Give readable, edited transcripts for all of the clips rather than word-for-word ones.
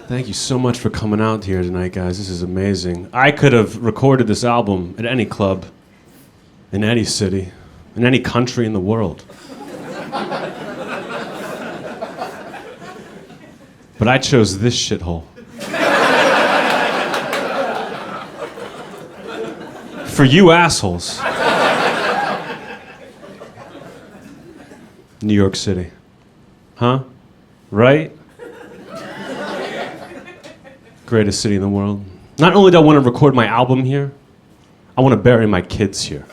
Thank you so much for coming out here tonight, guys. This is amazing. I could have recorded this album at any club, in any city, in any country in the world. But I chose this shithole. For you assholes. New York City. Huh? Right? Greatest city in the world. Not only do I want to record my album here, I want to bury my kids here.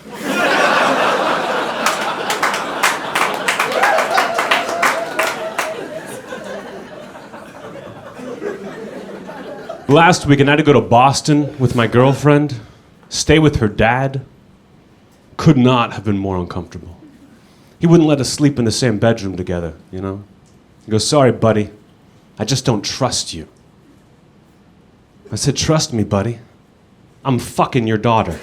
Last weekend, I had to go to Boston with my girlfriend, stay with her dad. Could not have been more uncomfortable. He wouldn't let us sleep in the same bedroom together, you know? He goes, "Sorry, buddy, I just don't trust you." I said, "Trust me, buddy. I'm fucking your daughter."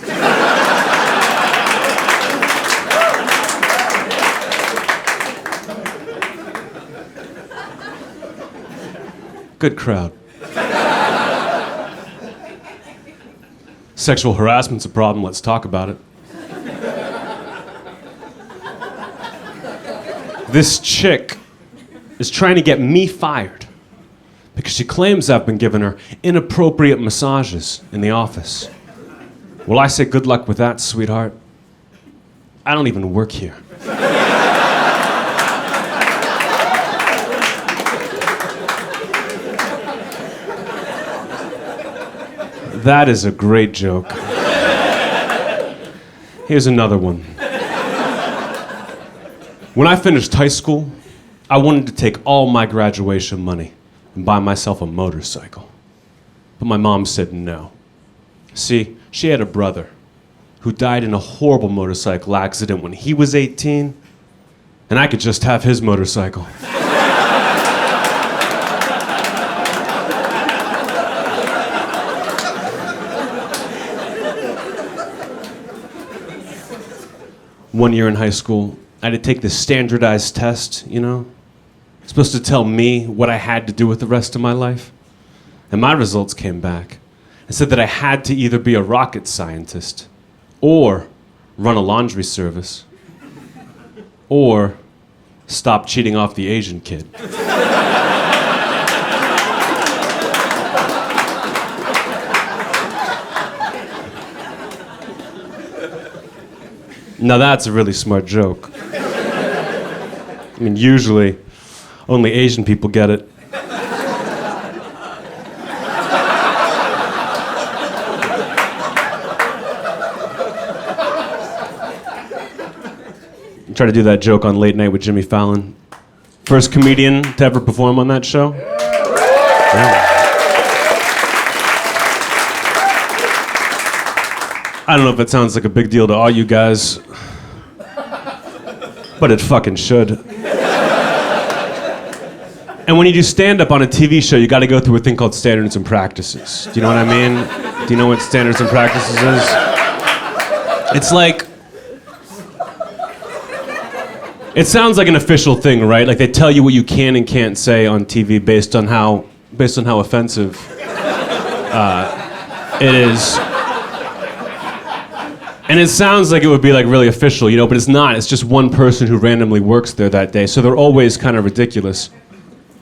Good crowd. Sexual harassment's a problem, let's talk about it. This chick is trying to get me fired because she claims I've been giving her inappropriate massages in the office. Well, I say good luck with that, sweetheart. I don't even work here. That is a great joke. Here's another one. When I finished high school, I wanted to take all my graduation money and buy myself a motorcycle. But my mom said no. See, she had a brother who died in a horrible motorcycle accident when he was 18, and I could just have his motorcycle. One year in high school, I had to take this standardized test, you know? It's supposed to tell me what I had to do with the rest of my life. And my results came back. It said that I had to either be a rocket scientist, or run a laundry service, or stop cheating off the Asian kid. Now that's a really smart joke. I mean, usually, only Asian people get it. I tried to do that joke on Late Night with Jimmy Fallon. First comedian to ever perform on that show. Yeah. I don't know if it sounds like a big deal to all you guys, but it fucking should. And when you do stand-up on a TV show, you gotta go through a thing called standards and practices. Do you know what I mean? Do you know what standards and practices is? It's like, it sounds like an official thing, right? Like they tell you what you can and can't say on TV based on how offensive it is. And it sounds like it would be like really official, you know, but it's not. It's just one person who randomly works there that day. So they're always kind of ridiculous.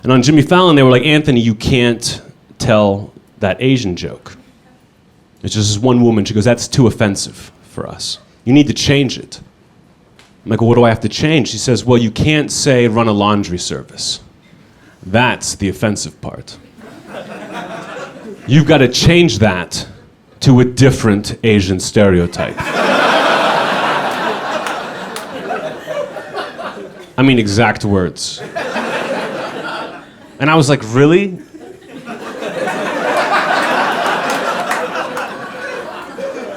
And on Jimmy Fallon, they were like, "Anthony, you can't tell that Asian joke. It's just this one woman." She goes, "That's too offensive for us. You need to change it." I'm like, "Well, what do I have to change?" She says, "Well, you can't say run a laundry service. That's the offensive part. You've got to change that to a different Asian stereotype." I mean, exact words. And I was like, "Really?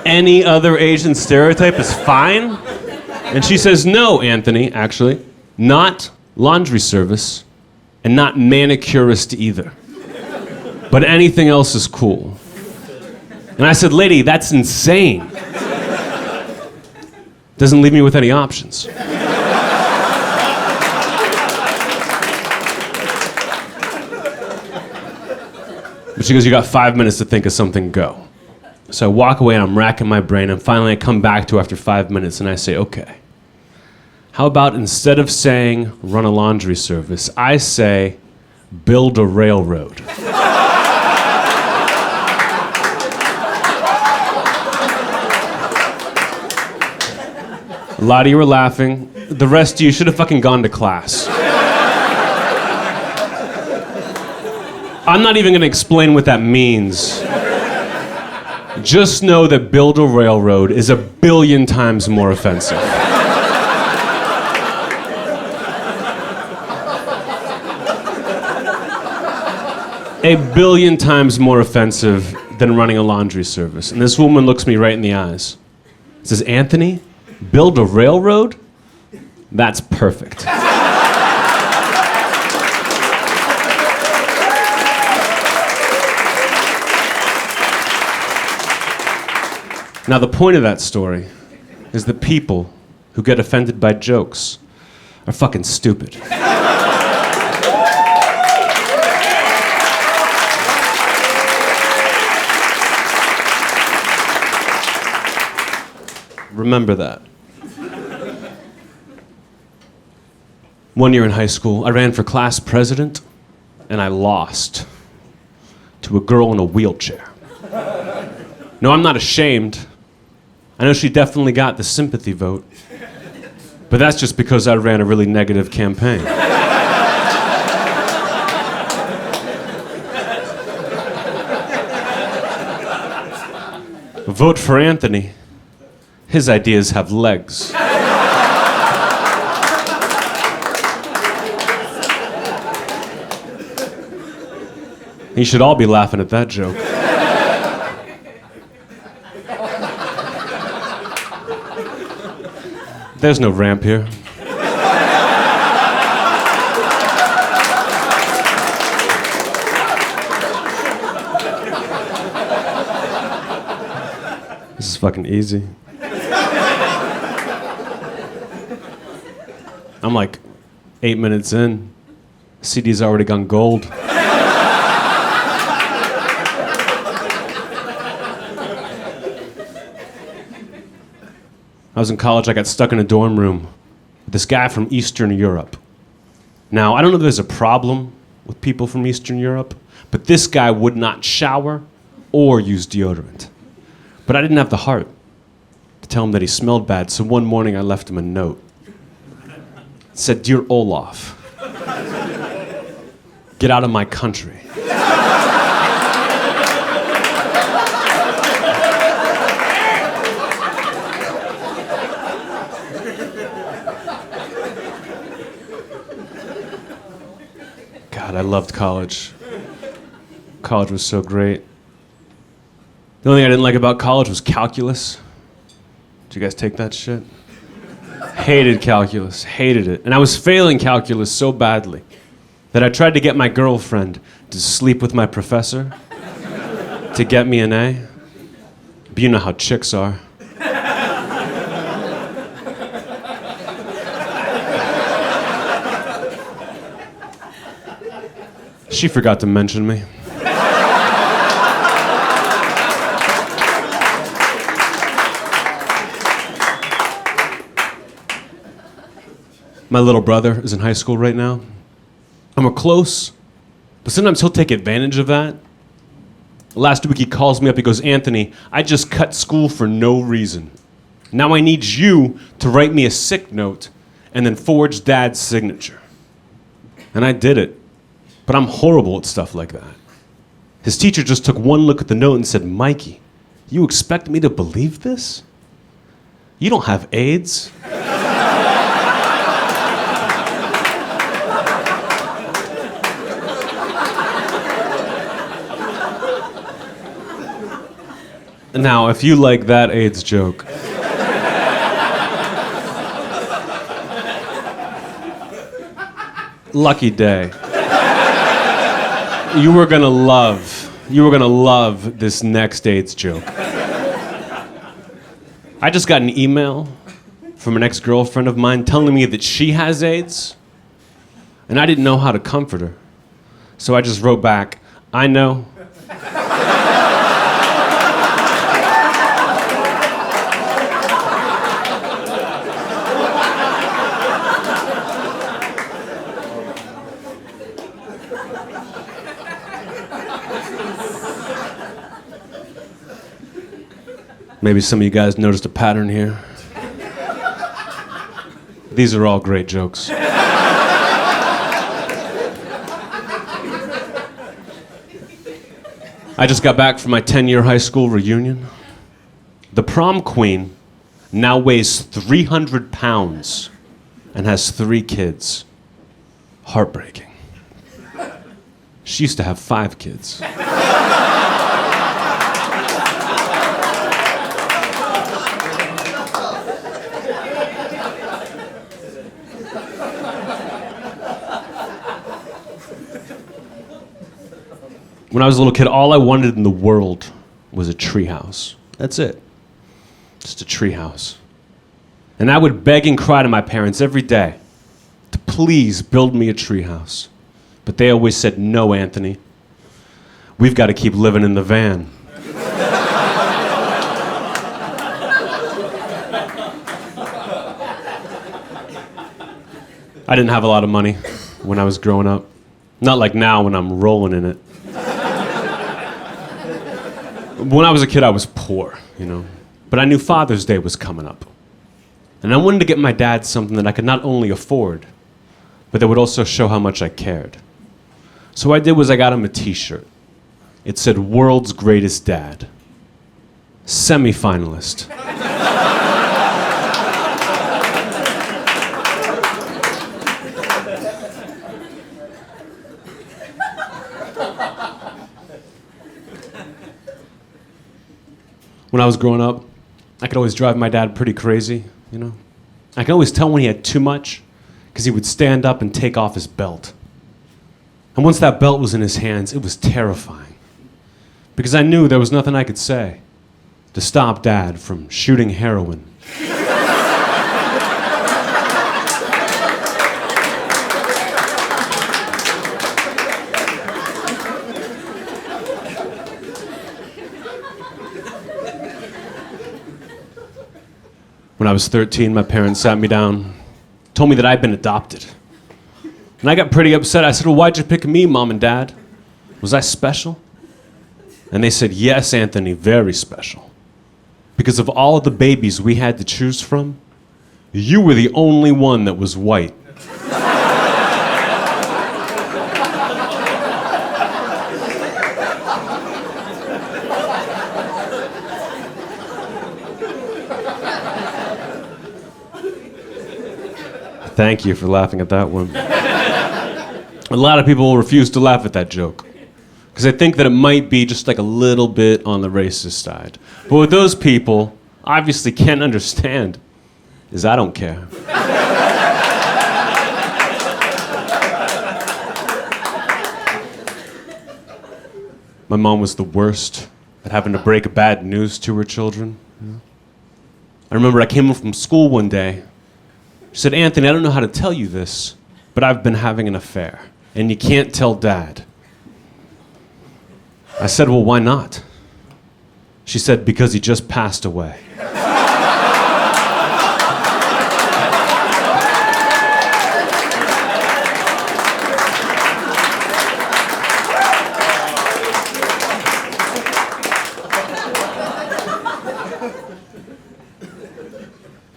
Any other Asian stereotype is fine?" And she says, "No, Anthony, actually, not laundry service, and not manicurist either. But anything else is cool." And I said, "Lady, that's insane. Doesn't leave me with any options." But she goes, you got 5 minutes to think of something, go. So I walk away and I'm racking my brain, and finally I come back to her after 5 minutes and I say, okay, how about instead of saying run a laundry service, I say build a railroad. A lot of you were laughing. The rest of you should have fucking gone to class. I'm not even gonna explain what that means. Just know that build a railroad is 1 billion times more offensive. A billion times more offensive than running a laundry service. And this woman looks me right in the eyes. Says, Anthony, build a railroad? That's perfect. Now, the point of that story is that people who get offended by jokes are fucking stupid. Remember that. One year in high school, I ran for class president, and I lost to a girl in a wheelchair. No, I'm not ashamed. I know she definitely got the sympathy vote, but that's just because I ran a really negative campaign. Vote for Anthony. His ideas have legs. You should all be laughing at that joke. There's no ramp here. This is fucking easy. I'm like 8 minutes in. CD's already gone gold. I was in college, I got stuck in a dorm room with this guy from Eastern Europe. Now, I don't know if there's a problem with people from Eastern Europe, but this guy would not shower or use deodorant. But I didn't have the heart to tell him that he smelled bad, so one morning I left him a note. It said, Dear Olaf, get out of my country. God, I loved college. College was so great. The only thing I didn't like about college was calculus. Did you guys take that shit? Hated calculus, hated it. And I was failing calculus so badly that I tried to get my girlfriend to sleep with my professor to get me an A. But you know how chicks are. She forgot to mention me. My little brother is in high school right now, and we're close, but sometimes he'll take advantage of that. Last week he calls me up, he goes, Anthony, I just cut school for no reason. Now I need you to write me a sick note and then forge Dad's signature. And I did it, but I'm horrible at stuff like that. His teacher just took one look at the note and said, Mikey, you expect me to believe this? You don't have AIDS. Now, if you like that AIDS joke, lucky day. You were gonna love this next AIDS joke. I just got an email from an ex-girlfriend of mine telling me that she has AIDS, and I didn't know how to comfort her. So I just wrote back, I know, Maybe some of you guys noticed a pattern here. These are all great jokes. I just got back from my 10-year high school reunion. The prom queen now weighs 300 pounds and has 3 kids. Heartbreaking. She used to have 5 kids. When I was a little kid, all I wanted in the world was a treehouse. That's it. Just a treehouse. And I would beg and cry to my parents every day to please build me a treehouse. But they always said, no, Anthony. We've got to keep living in the van. I didn't have a lot of money when I was growing up. Not like now when I'm rolling in it. When I was a kid, I was poor, you know. But I knew Father's Day was coming up. And I wanted to get my dad something that I could not only afford, but that would also show how much I cared. So what I did was I got him a t-shirt. It said, World's Greatest Dad. Semi-finalist. When I was growing up, I could always drive my dad pretty crazy, you know. I could always tell when he had too much, because he would stand up and take off his belt. And once that belt was in his hands, it was terrifying. Because I knew there was nothing I could say to stop Dad from shooting heroin. When I was 13, my parents sat me down, told me that I'd been adopted. And I got pretty upset. I said, well, why'd you pick me, Mom and Dad? Was I special? And they said, yes, Anthony, very special. Because of all of the babies we had to choose from, you were the only one that was white. Thank you for laughing at that one. A lot of people will refuse to laugh at that joke because they think that it might be just like a little bit on the racist side. But what those people obviously can't understand is I don't care. My mom was the worst at having to break bad news to her children. I remember I came home from school one day. She said, Anthony, I don't know how to tell you this, but I've been having an affair, and you can't tell Dad. I said, well, why not? She said, because he just passed away.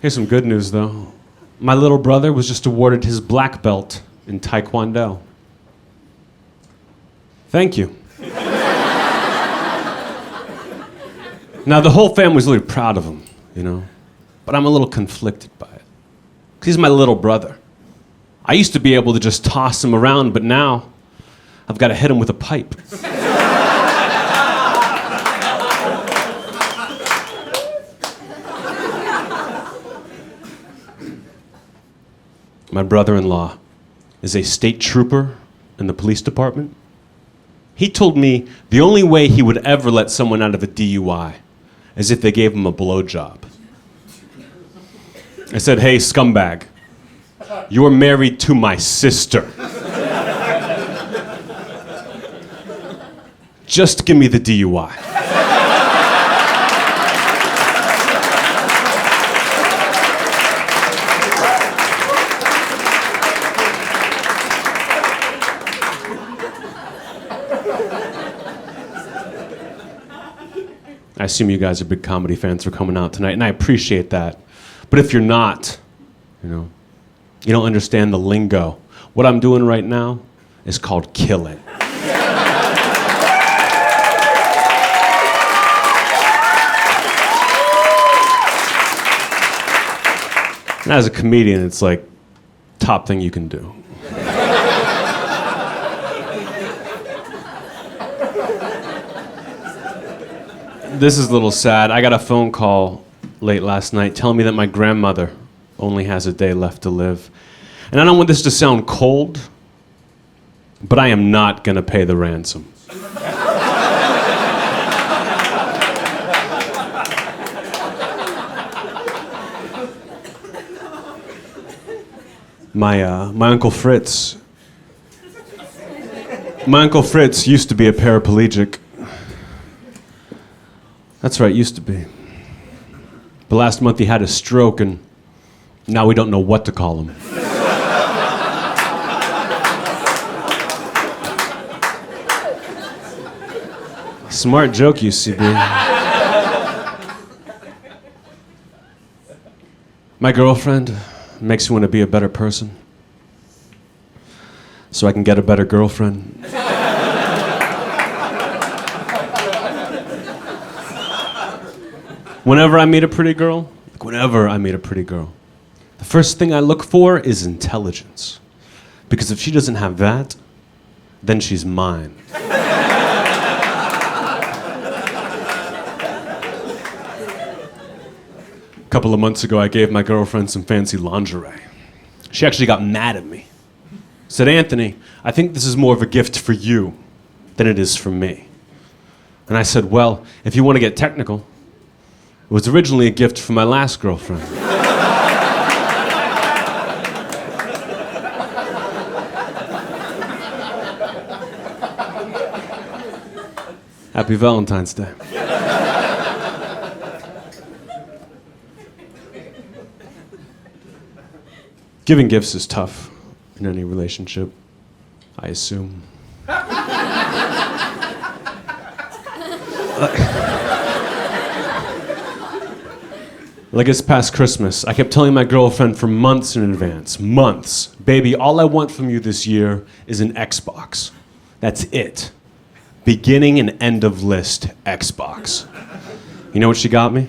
Here's some good news, though. My little brother was just awarded his black belt in Taekwondo. Thank you. Now, the whole family was really proud of him, you know, but I'm a little conflicted by it. 'Cause he's my little brother. I used to be able to just toss him around, but now I've got to hit him with a pipe. My brother-in-law is a state trooper in the police department. He told me the only way he would ever let someone out of a DUI is if they gave him a blowjob. I said, hey, scumbag, you're married to my sister. Just give me the DUI. I assume you guys are big comedy fans for coming out tonight, and I appreciate that. But if you're not, you don't understand the lingo. What I'm doing right now is called kill it. And as a comedian, it's like top thing you can do. This is a little sad. I got a phone call late last night telling me that my grandmother only has a day left to live. And I don't want this to sound cold, but I am not going to pay the ransom. My Uncle Fritz. My Uncle Fritz used to be a paraplegic. That's right, used to be. But last month he had a stroke, and now we don't know what to call him. Smart joke, UCB. My girlfriend makes me want to be a better person, so I can get a better girlfriend. Whenever I meet a pretty girl, the first thing I look for is intelligence. Because if she doesn't have that, then she's mine. A couple of months ago, I gave my girlfriend some fancy lingerie. She actually got mad at me. Said, Anthony, I think this is more of a gift for you than it is for me. And I said, well, if you want to get technical, it was originally a gift for my last girlfriend. Happy Valentine's Day. Giving gifts is tough in any relationship, I assume. Like this past Christmas, I kept telling my girlfriend for months in advance, months, baby, all I want from you this year is an Xbox. That's it. Beginning and end of list Xbox. You know what she got me?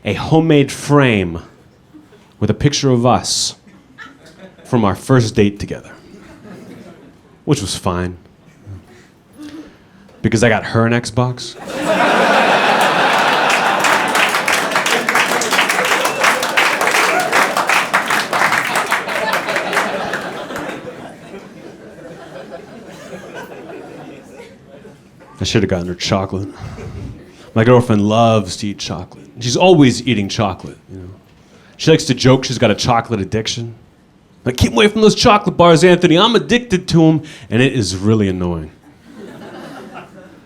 A homemade frame with a picture of us from our first date together. Which was fine. Because I got her an Xbox. I should have gotten her chocolate. My girlfriend loves to eat chocolate. She's always eating chocolate, She likes to joke she's got a chocolate addiction. Like, keep away from those chocolate bars, Anthony. I'm addicted to them, and it is really annoying.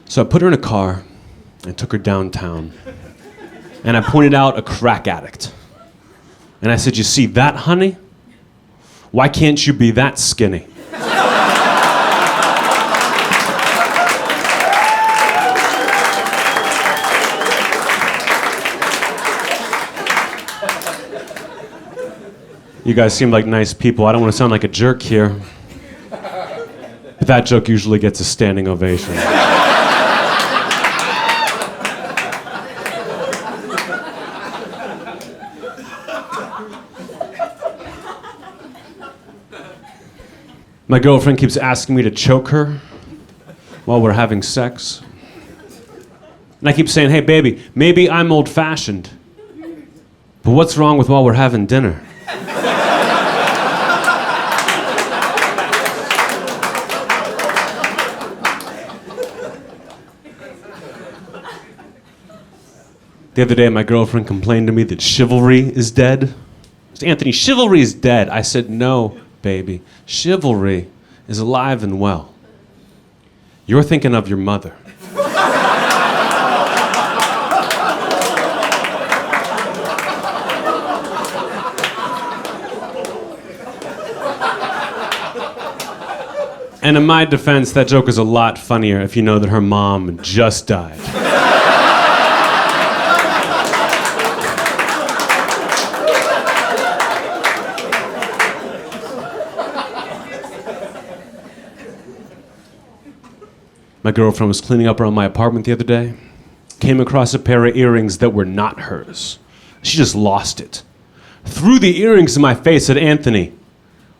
So I put her in a car and took her downtown. And I pointed out a crack addict. And I said, you see that, honey? Why can't you be that skinny? You guys seem like nice people. I don't want to sound like a jerk here. But that joke usually gets a standing ovation. My girlfriend keeps asking me to choke her while we're having sex. And I keep saying, hey, baby, maybe I'm old-fashioned. But what's wrong with while we're having dinner? The other day, my girlfriend complained to me that chivalry is dead. She said, Anthony, chivalry is dead. I said, no, baby. Chivalry is alive and well. You're thinking of your mother. And in my defense, that joke is a lot funnier if you know that her mom just died. My girlfriend was cleaning up around my apartment the other day, came across a pair of earrings that were not hers. She just lost it. Threw the earrings in my face, said, "Anthony,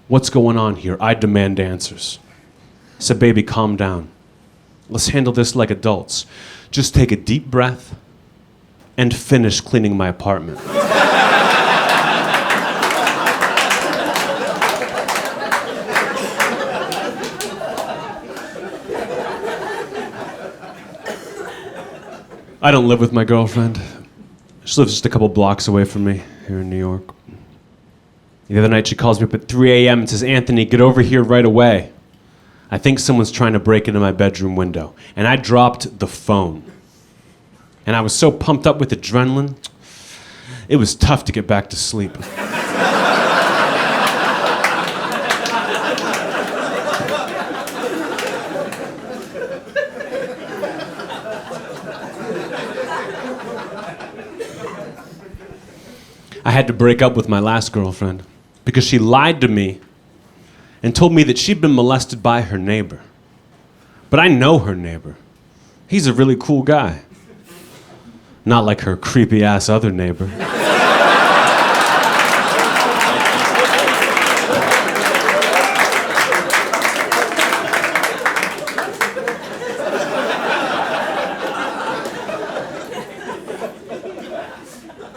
what's going on here? I demand answers." I said, "Baby, calm down. Let's handle this like adults. Just take a deep breath and finish cleaning my apartment." I don't live with my girlfriend. She lives just a couple blocks away from me here in New York. The other night she calls me up at 3 a.m. and says, "Anthony, get over here right away. I think someone's trying to break into my bedroom window." And I dropped the phone. And I was so pumped up with adrenaline, it was tough to get back to sleep. I had to break up with my last girlfriend because she lied to me and told me that she'd been molested by her neighbor. But I know her neighbor. He's a really cool guy. Not like her creepy-ass other neighbor.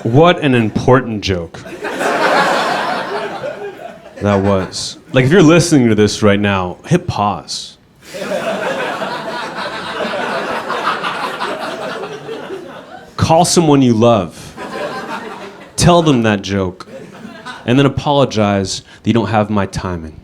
What an important joke that was. Like, if you're listening to this right now, hit pause. Call someone you love. Tell them that joke. And then apologize that you don't have my timing.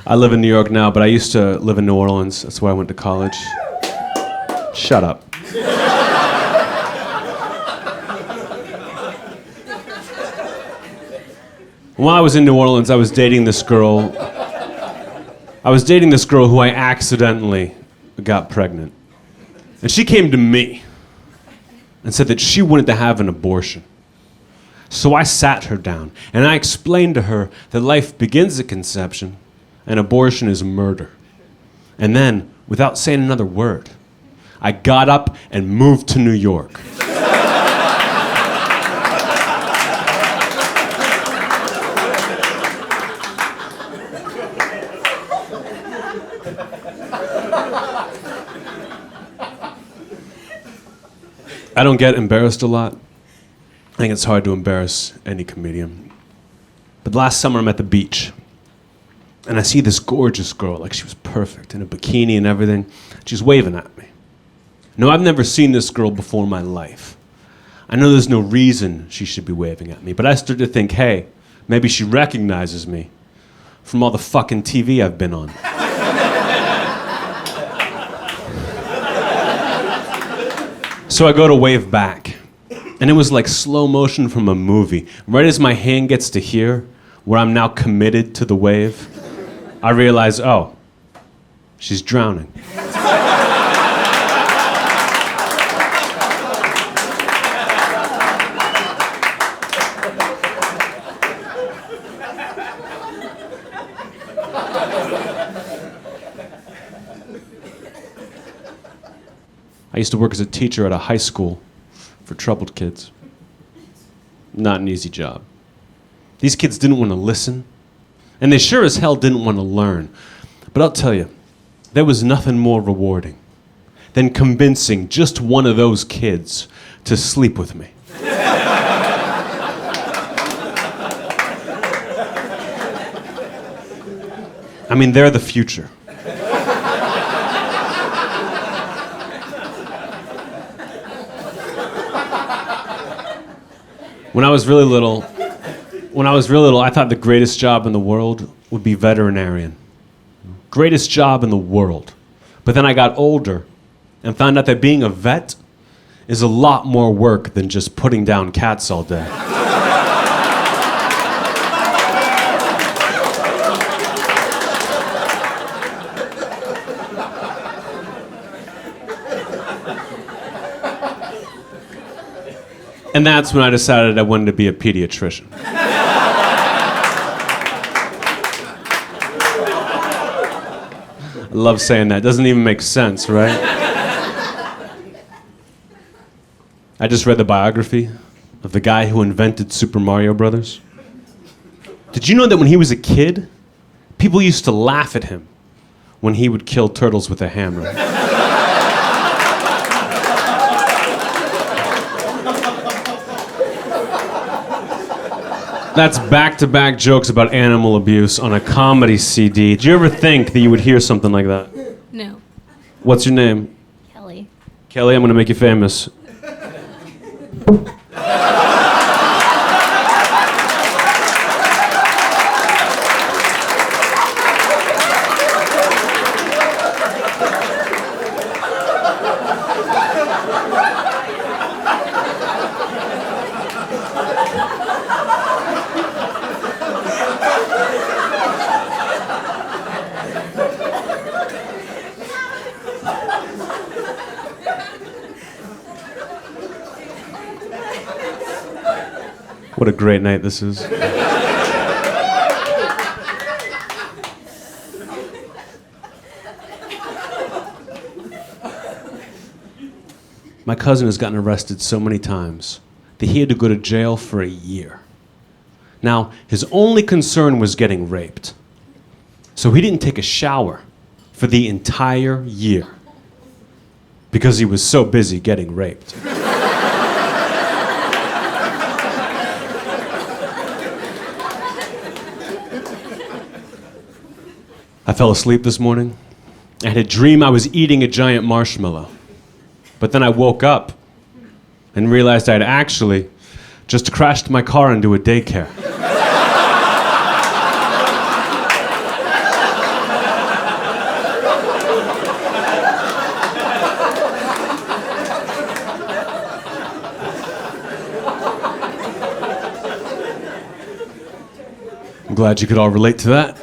I live in New York now, but I used to live in New Orleans. That's where I went to college. Shut up. While I was in New Orleans, I was dating this girl. Who I accidentally got pregnant. And she came to me and said that she wanted to have an abortion. So I sat her down and I explained to her that life begins at conception and abortion is murder. And then, without saying another word, I got up and moved to New York. I don't get embarrassed a lot. I think it's hard to embarrass any comedian. But last summer I'm at the beach. And I see this gorgeous girl, like she was perfect, in a bikini and everything. She's waving at me. No, I've never seen this girl before in my life. I know there's no reason she should be waving at me, but I started to think, hey, maybe she recognizes me from all the fucking TV I've been on. So I go to wave back, and it was like slow motion from a movie. Right as my hand gets to here, where I'm now committed to the wave, I realize, oh, she's drowning. I used to work as a teacher at a high school for troubled kids. Not an easy job. These kids didn't want to listen, and they sure as hell didn't want to learn. But I'll tell you, there was nothing more rewarding than convincing just one of those kids to sleep with me. I mean, they're the future. When I was really little, I thought the greatest job in the world would be veterinarian. Greatest job in the world. But then I got older and found out that being a vet is a lot more work than just putting down cats all day. And that's when I decided I wanted to be a pediatrician. I love saying that. It doesn't even make sense, right? I just read the biography of the guy who invented Super Mario Brothers. Did you know that when he was a kid, people used to laugh at him when he would kill turtles with a hammer? That's back-to-back jokes about animal abuse on a comedy CD. Did you ever think that you would hear something like that? No. What's your name? Kelly. Kelly, I'm gonna make you famous. What a great night this is. My cousin has gotten arrested so many times that he had to go to jail for a year. Now, his only concern was getting raped. So he didn't take a shower for the entire year because he was so busy getting raped. I fell asleep this morning. I had a dream I was eating a giant marshmallow. But then I woke up and realized I'd actually just crashed my car into a daycare. I'm glad you could all relate to that.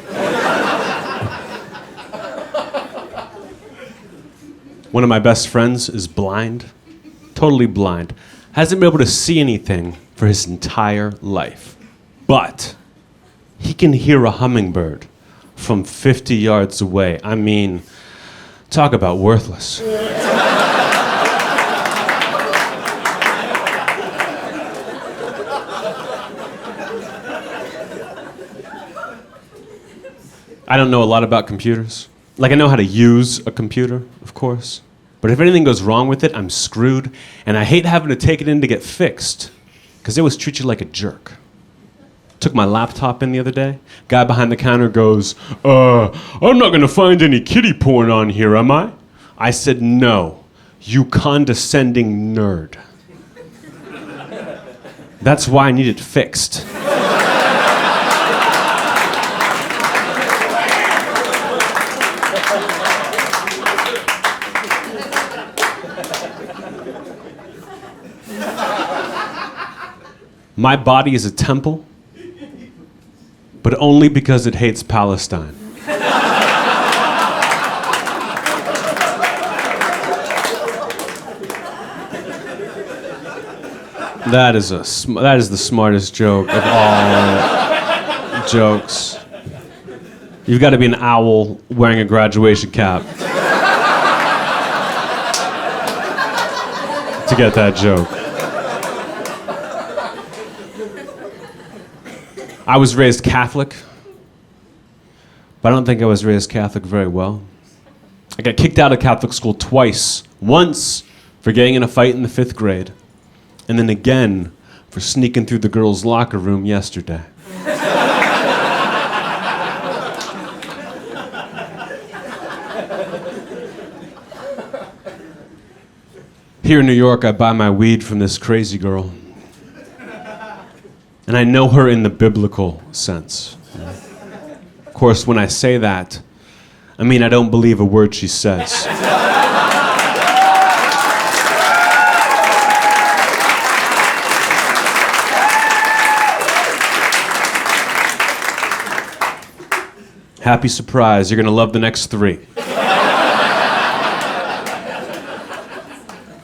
One of my best friends is blind, totally blind. Hasn't been able to see anything for his entire life. But he can hear a hummingbird from 50 yards away. I mean, talk about worthless. I don't know a lot about computers. Like, I know how to use a computer, of course. But if anything goes wrong with it, I'm screwed. And I hate having to take it in to get fixed, because they always treat you like a jerk. Took my laptop in the other day. Guy behind the counter goes, I'm not going to find any kiddie porn on here, am I? I said, no, you condescending nerd. That's why I need it fixed. My body is a temple, but only because it hates Palestine. That is the smartest joke of all jokes. You've got to be an owl wearing a graduation cap to get that joke. I was raised Catholic, but I don't think I was raised Catholic very well. I got kicked out of Catholic school twice. Once for getting in a fight in the 5th grade, and then again for sneaking through the girls' locker room yesterday. Here in New York, I buy my weed from this crazy girl. And I know her in the biblical sense. Of course, when I say that, I mean I don't believe a word she says. Happy surprise, you're gonna love the next 3.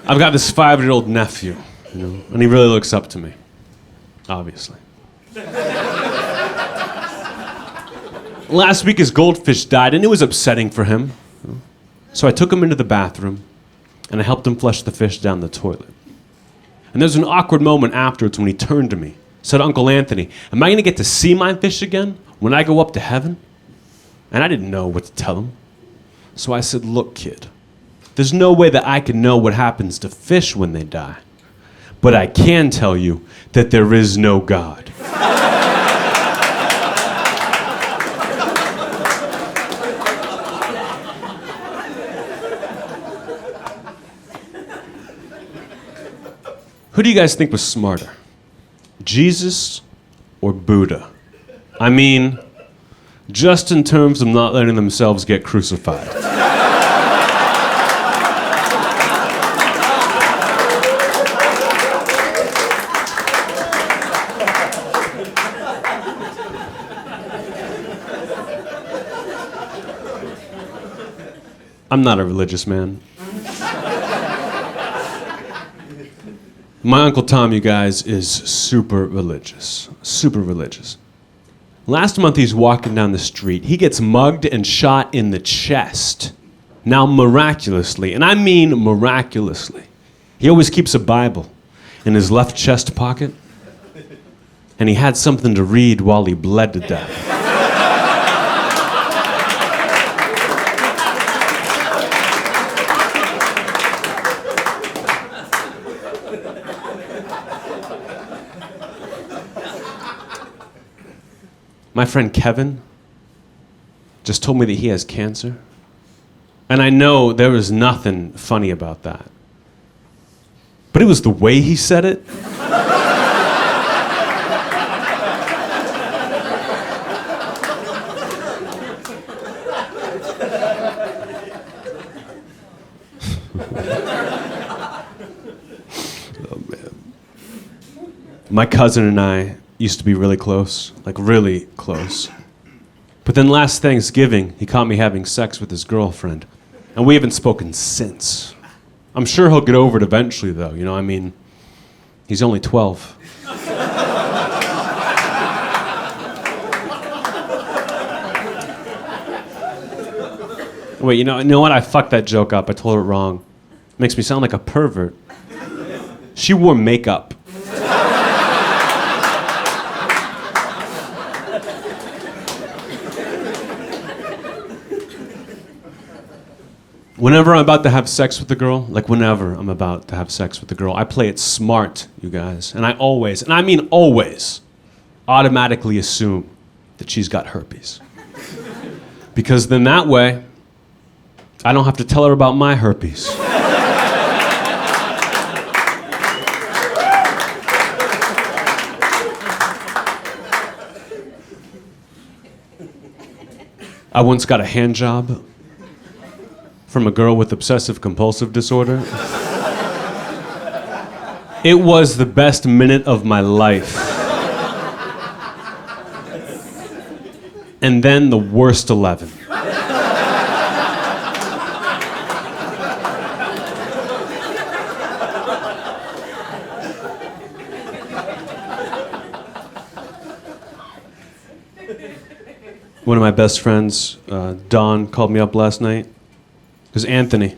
I've got this 5-year-old nephew, and he really looks up to me, obviously. Last week his goldfish died, and it was upsetting for him. So I took him into the bathroom, and I helped him flush the fish down the toilet. And there was an awkward moment afterwards when he turned to me, said, "Uncle Anthony, am I going to get to see my fish again when I go up to heaven?" And I didn't know what to tell him. So I said, "Look, kid, there's no way that I can know what happens to fish when they die. But I can tell you that there is no God." Who do you guys think was smarter? Jesus or Buddha? I mean, just in terms of not letting themselves get crucified. I'm not a religious man. My Uncle Tom, you guys, is super religious. Super religious. Last month he's walking down the street. He gets mugged and shot in the chest. Now miraculously, and I mean miraculously, he always keeps a Bible in his left chest pocket, and he had something to read while he bled to death. My friend Kevin just told me that he has cancer. And I know there was nothing funny about that. But it was the way he said it. Oh, man. My cousin and I used to be really close, like really close. But then last Thanksgiving, he caught me having sex with his girlfriend. And we haven't spoken since. I'm sure he'll get over it eventually, though. I mean, he's only 12. Wait, you know what? I fucked that joke up. I told her it wrong. Makes me sound like a pervert. She wore makeup. Whenever I'm about to have sex with a girl, I play it smart, you guys. And I always, and I mean always, automatically assume that she's got herpes. Because then that way, I don't have to tell her about my herpes. I once got a hand job from a girl with obsessive compulsive disorder. It was the best minute of my life. And then the worst 11. One of my best friends, Dawn, called me up last night. Because Anthony,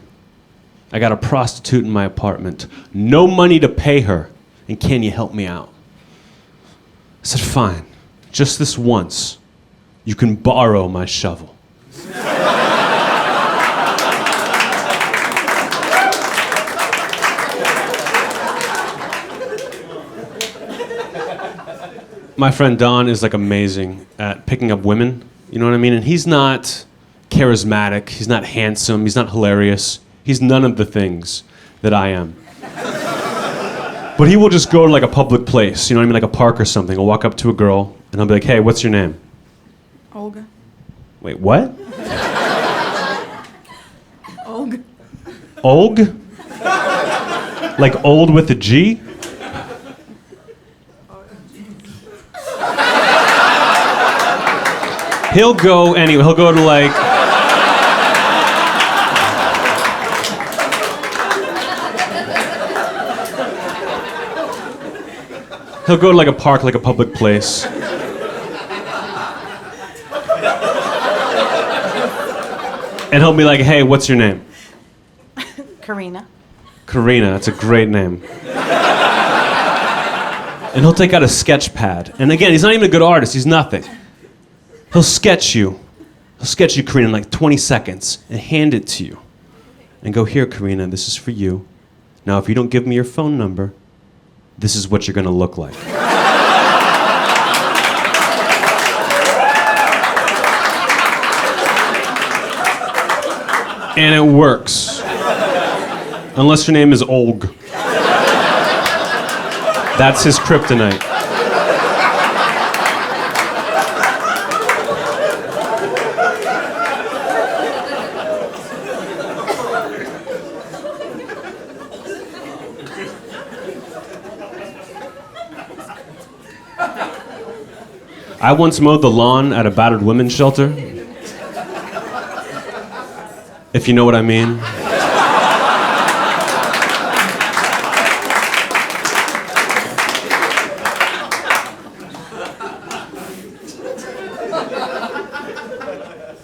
I got a prostitute in my apartment. No money to pay her. And can you help me out? I said, fine. Just this once. You can borrow my shovel. My friend Don is like amazing at picking up women. You know what I mean? And he's not charismatic, he's not handsome, he's not hilarious. He's none of the things that I am. But he will just go to like a public place, you know what I mean, like a park or something. He'll walk up to a girl and I'll be like, "Hey, what's your name?" Olga. Wait, what? Olga. Olg? Like old with a G? He'll go anyway, he'll go to like... He'll go to like a park, like a public place. And he'll be like, hey, what's your name? Karina. Karina, that's a great name. And he'll take out a sketch pad. And again, he's not even a good artist, he's nothing. He'll sketch you, Karina, in like 20 seconds and hand it to you. And go, here, Karina, this is for you. Now, if you don't give me your phone number, this is what you're gonna look like. And it works. Unless your name is Olg. That's his kryptonite. I once mowed the lawn at a battered women's shelter. If you know what I mean.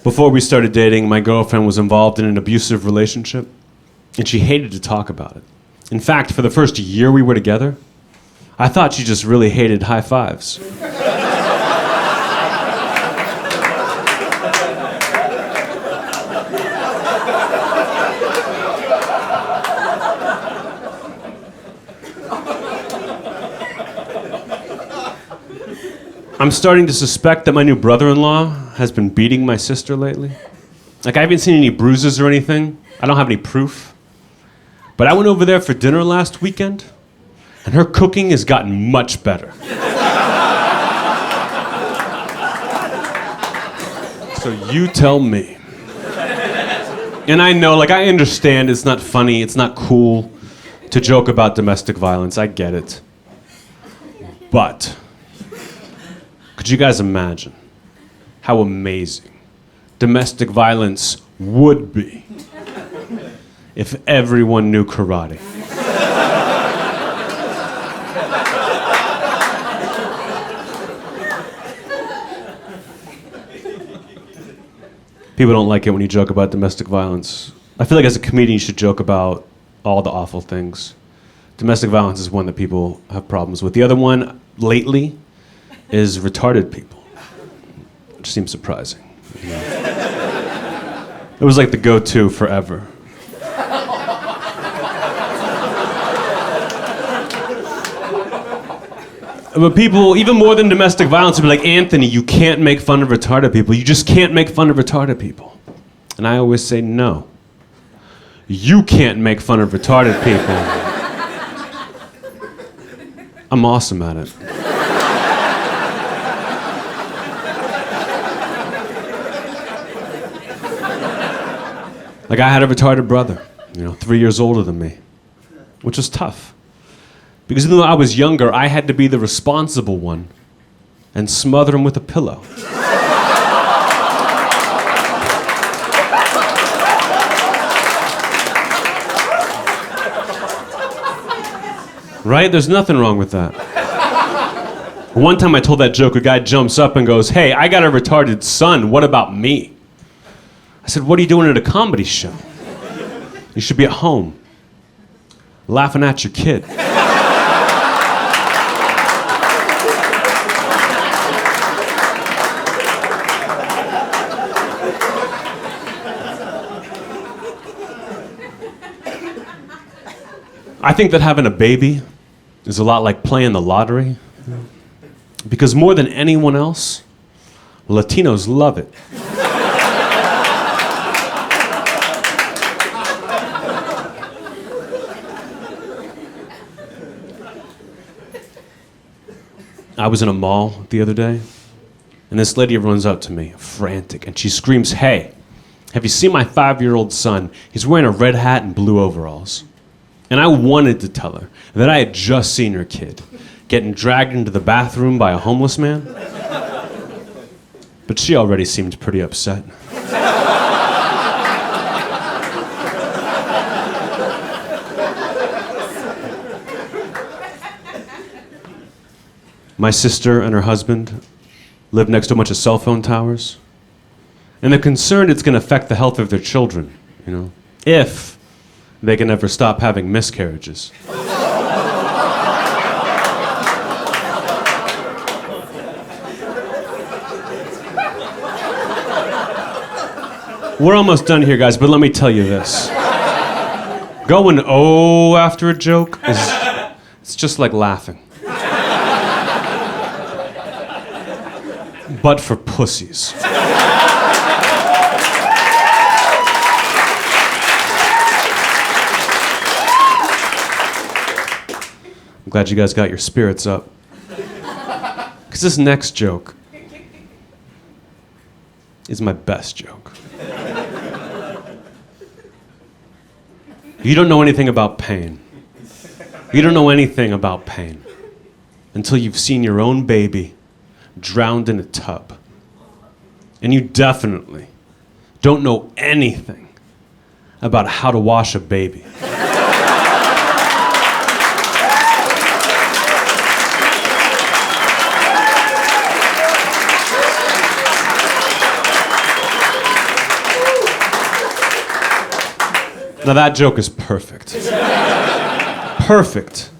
Before we started dating, my girlfriend was involved in an abusive relationship, and she hated to talk about it. In fact, for the first year we were together, I thought she just really hated high fives. I'm starting to suspect that my new brother-in-law has been beating my sister lately. Like, I haven't seen any bruises or anything. I don't have any proof. But I went over there for dinner last weekend, and her cooking has gotten much better. So you tell me. And I know, like, I understand it's not funny, it's not cool to joke about domestic violence. I get it. But could you guys imagine how amazing domestic violence would be if everyone knew karate? People don't like it when you joke about domestic violence. I feel like as a comedian you should joke about all the awful things. Domestic violence is one that people have problems with. The other one, lately, is retarded people, which seems surprising. You know? It was like the go-to forever. But people, even more than domestic violence, would be like, Anthony, you can't make fun of retarded people. You just can't make fun of retarded people. And I always say, no. You can't make fun of retarded people. I'm awesome at it. Like, I had a retarded brother, 3 years older than me, which was tough. Because even though I was younger, I had to be the responsible one and smother him with a pillow. Right? There's nothing wrong with that. One time I told that joke, a guy jumps up and goes, hey, I got a retarded son, what about me? I said, what are you doing at a comedy show? You should be at home, laughing at your kid. I think that having a baby is a lot like playing the lottery. Because more than anyone else, Latinos love it. I was in a mall the other day, and this lady runs up to me, frantic, and she screams, hey, have you seen my 5-year-old son? He's wearing a red hat and blue overalls. And I wanted to tell her that I had just seen her kid getting dragged into the bathroom by a homeless man. But she already seemed pretty upset. My sister and her husband live next to a bunch of cell phone towers. And they're concerned it's going to affect the health of their children, if they can ever stop having miscarriages. We're almost done here, guys, but let me tell you this. Going oh after a joke it's just like laughing. But for pussies. I'm glad you guys got your spirits up. Because this next joke is my best joke. You don't know anything about pain. You don't know anything about pain until you've seen your own baby drowned in a tub. And you definitely don't know anything about how to wash a baby. Now that joke is perfect. Perfect.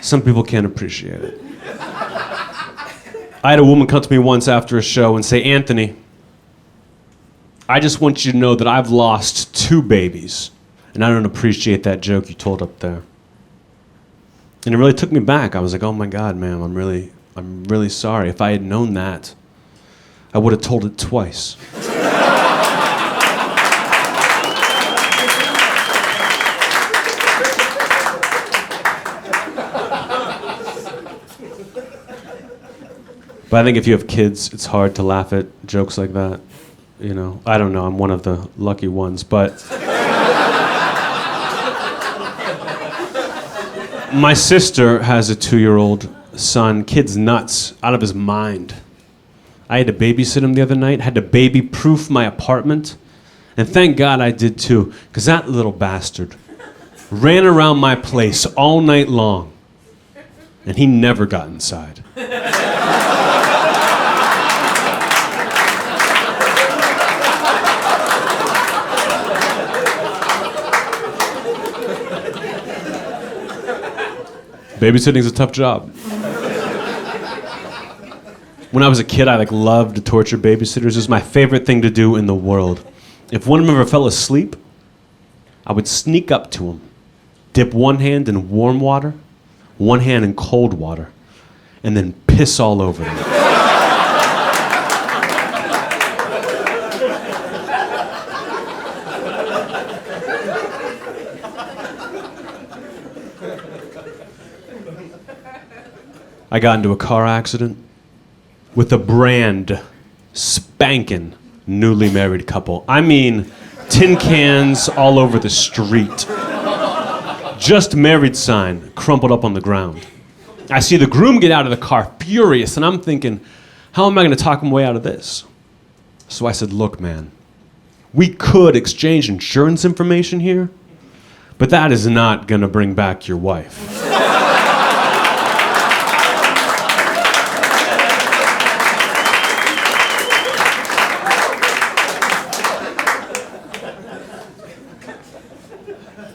Some people can't appreciate it. I had a woman come to me once after a show and say, Anthony, I just want you to know that I've lost 2 babies, and I don't appreciate that joke you told up there. And it really took me back. I was like, oh my God, ma'am, I'm really sorry. If I had known that, I would have told it twice. But I think if you have kids, it's hard to laugh at jokes like that. I don't know, I'm one of the lucky ones, but my sister has a 2-year-old son. Kid's nuts, out of his mind. I had to babysit him the other night, had to baby-proof my apartment, and thank God I did too, because that little bastard ran around my place all night long, and he never got inside. Babysitting's a tough job. When I was a kid, I loved to torture babysitters. It was my favorite thing to do in the world. If one of them ever fell asleep, I would sneak up to him, dip one hand in warm water, one hand in cold water, and then piss all over them. I got into a car accident with a brand spanking newly married couple. I mean, tin cans all over the street. Just married sign crumpled up on the ground. I see the groom get out of the car furious, and I'm thinking, how am I going to talk him way out of this? So I said, look, man, we could exchange insurance information here, but that is not going to bring back your wife.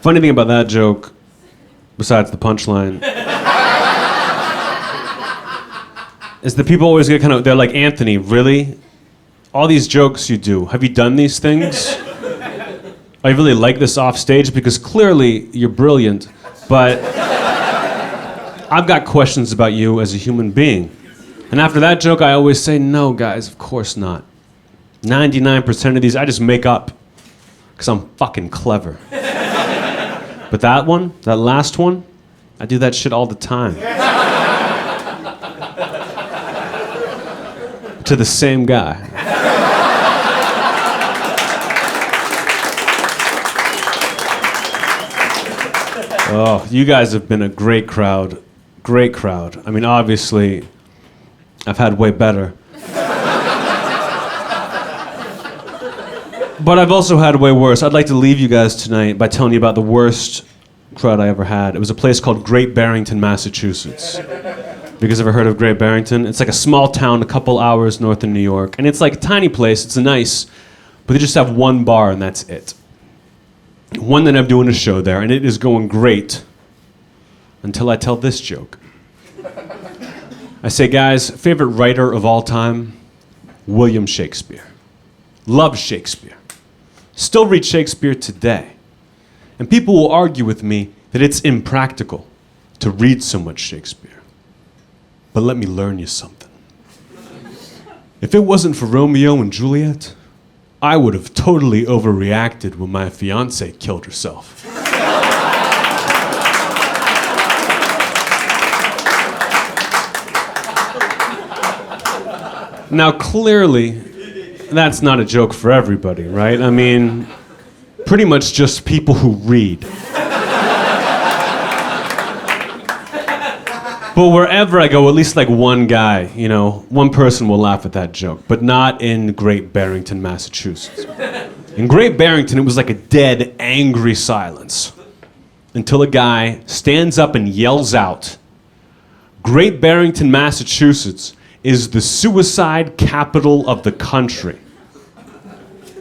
Funny thing about that joke, besides the punchline, is that people always get they're like, Anthony, really? All these jokes you do, have you done these things? I really like this off stage because clearly you're brilliant, but I've got questions about you as a human being. And after that joke, I always say, no, guys, of course not. 99% of these I just make up because I'm fucking clever. But that one, that last one, I do that shit all the time. To the same guy. Oh, you guys have been a great crowd. Great crowd. I mean, obviously, I've had way better. But I've also had way worse. I'd like to leave you guys tonight by telling you about the worst crowd I ever had. It was a place called Great Barrington, Massachusetts. Have you guys ever heard of Great Barrington? It's like a small town a couple hours north of New York. And it's like a tiny place, it's nice, but they just have one bar and that's it. One that I'm doing a show there, and it is going great until I tell this joke. I say, guys, favorite writer of all time? William Shakespeare. Love Shakespeare. Still read Shakespeare today. And people will argue with me that it's impractical to read so much Shakespeare. But let me learn you something. If it wasn't for Romeo and Juliet, I would have totally overreacted when my fiancée killed herself. Now, clearly, that's not a joke for everybody, right? I mean, pretty much just people who read. But wherever I go, at least like one guy, one person will laugh at that joke, but not in Great Barrington, Massachusetts. In Great Barrington, it was like a dead, angry silence until a guy stands up and yells out, "Great Barrington, Massachusetts is the suicide capital of the country."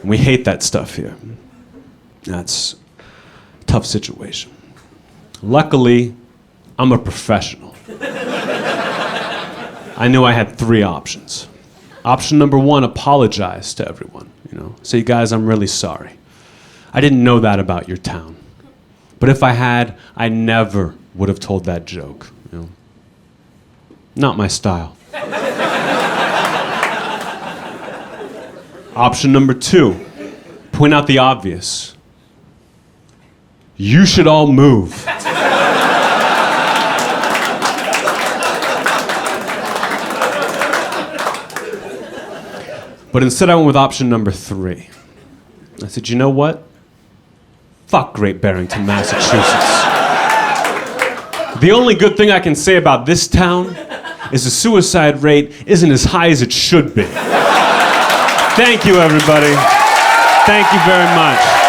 And we hate that stuff here. That's a tough situation. Luckily, I'm a professional. I knew I had 3 options. Option number 1, apologize to everyone. Say, guys, I'm really sorry. I didn't know that about your town. But if I had, I never would have told that joke. Not my style. Option number 2, point out the obvious. You should all move. But instead I went with option number 3. I said, you know what? Fuck Great Barrington, Massachusetts. The only good thing I can say about this town is the suicide rate isn't as high as it should be. Thank you, everybody. Thank you very much.